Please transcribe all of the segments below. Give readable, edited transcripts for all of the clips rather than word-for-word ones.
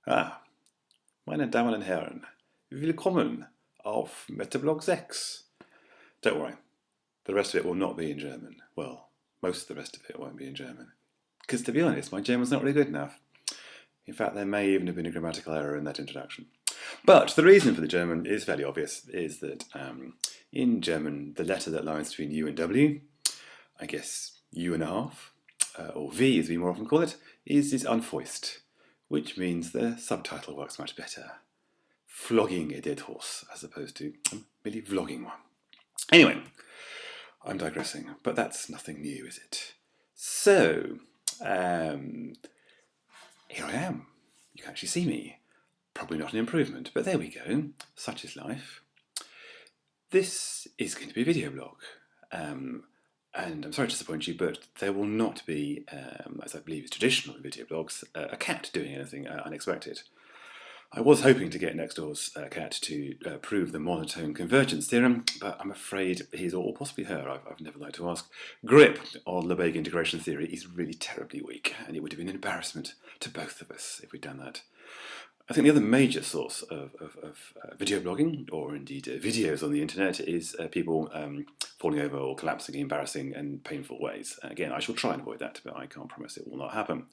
Ah, meine Damen und Herren, willkommen auf Metablog Six. Don't worry, the rest of it will not be in German. Well, most of the rest of it won't be in German. Because to be honest, my German's not really good enough. In fact, there may even have been a grammatical error in that introduction. But the reason for the German is fairly obvious, is that in German, the letter that lies between U and W, I guess U and a half, or V as we more often call it, is unfoiced, which means the subtitle works much better. Flogging a dead horse, as opposed to merely vlogging one. Anyway, I'm digressing, but that's nothing new, is it? So, here I am. You can actually see me. Probably not an improvement, but there we go. Such is life. This is going to be a video blog. And I'm sorry to disappoint you, but there will not be, as I believe is traditional in video blogs, a cat doing anything unexpected. I was hoping to get next door's cat to prove the monotone convergence theorem, but I'm afraid his, or possibly her, I've never liked to ask, grip on Lebesgue integration theory is really terribly weak, and it would have been an embarrassment to both of us if we'd done that. I think the other major source of video blogging, or indeed videos on the internet, is people falling over or collapsing in embarrassing and painful ways. Again, I shall try and avoid that, but I can't promise it will not happen.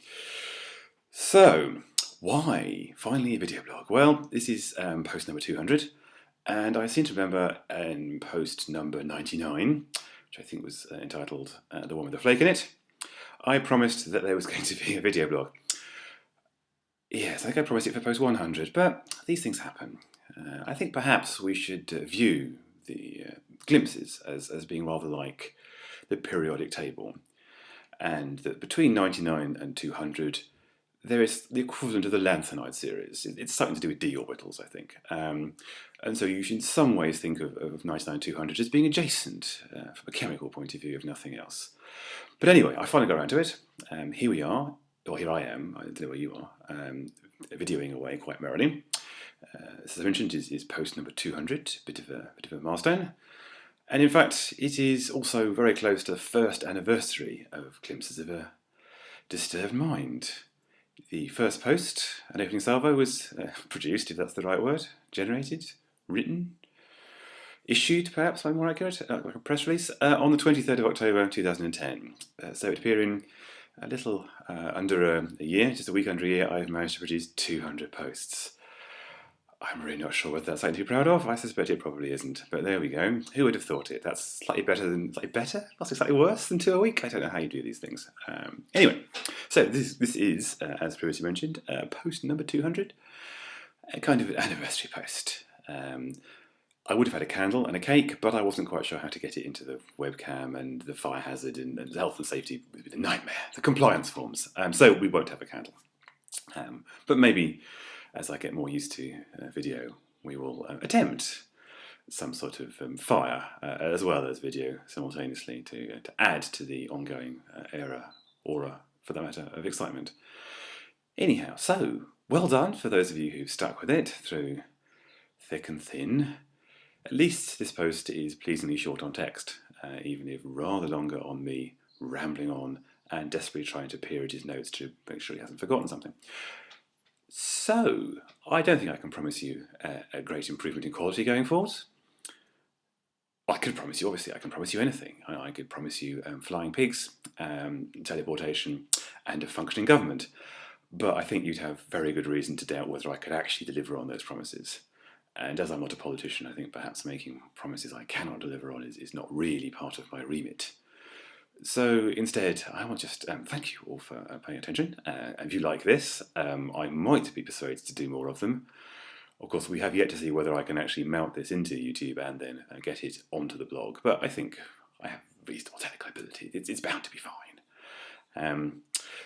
So, why finally a video blog? Well, this is post number 200, and I seem to remember in post number 99, which I think was entitled The One with the Flake in It, I promised that there was going to be a video blog. Yes, I think I promised it for post 100, but these things happen. I think perhaps we should view the glimpses as being rather like the periodic table, and that between 99 and 200 there is the equivalent of the lanthanide series. It's something to do with d orbitals, I think. And so you should in some ways think of 99 and 200 as being adjacent from a chemical point of view, if nothing else. But anyway, I finally got around to it. Here we are. Well, here I am. I don't know where you are. Videoing away quite merrily. As I mentioned, is post number 200. Bit of a milestone. And in fact, it is also very close to the first anniversary of Glimpses of a Disturbed Mind. The first post, an opening salvo, was produced, if that's the right word, generated, written, issued, perhaps, I'm more accurate, like a press release, on the 23rd of October 2010. So it appeared in a little under a year, just a week under a year, I've managed to produce 200 posts. I'm really not sure whether that's something to be proud of. I suspect it probably isn't, but there we go. Who would have thought it? That's slightly better? Possibly slightly worse than 2 a week? I don't know how you do these things. Anyway, so this is, as previously mentioned, post number 200, a kind of anniversary post. I would have had a candle and a cake, but I wasn't quite sure how to get it into the webcam, and the fire hazard and health and safety would be a nightmare, the compliance forms. So we won't have a candle. But maybe as I get more used to video, we will attempt some sort of fire as well as video simultaneously to add to the ongoing aura, for that matter, of excitement. Anyhow, so well done for those of you who've stuck with it through thick and thin. At least this post is pleasingly short on text, even if rather longer on me rambling on and desperately trying to peer at his notes to make sure he hasn't forgotten something. So, I don't think I can promise you a great improvement in quality going forward. I could promise you, obviously, I can promise you anything. I could promise you flying pigs, teleportation, and a functioning government. But I think you'd have very good reason to doubt whether I could actually deliver on those promises. And as I'm not a politician, I think perhaps making promises I cannot deliver on is not really part of my remit. So instead, I will just thank you all for paying attention. And if you like this, I might be persuaded to do more of them. Of course, we have yet to see whether I can actually mount this into YouTube and then get it onto the blog. But I think I have reasonable technical ability. It's bound to be fine.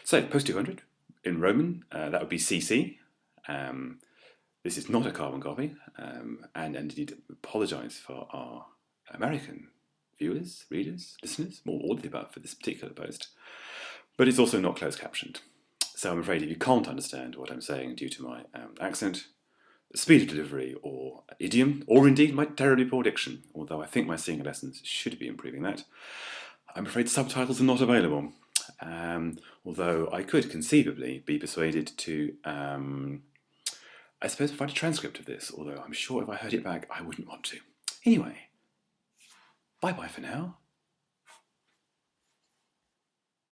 So, post 200 in Roman, that would be CC. This is not a carbon copy. And indeed, apologise for our American viewers, readers, listeners, more all of the above for this particular post. But it's also not closed captioned. So I'm afraid if you can't understand what I'm saying due to my accent, speed of delivery, or idiom, or indeed my terribly poor diction, although I think my singing lessons should be improving that, I'm afraid subtitles are not available. Although I could conceivably be persuaded to I suppose provide a transcript of this, although I'm sure if I heard it back, I wouldn't want to. Anyway, bye-bye for now.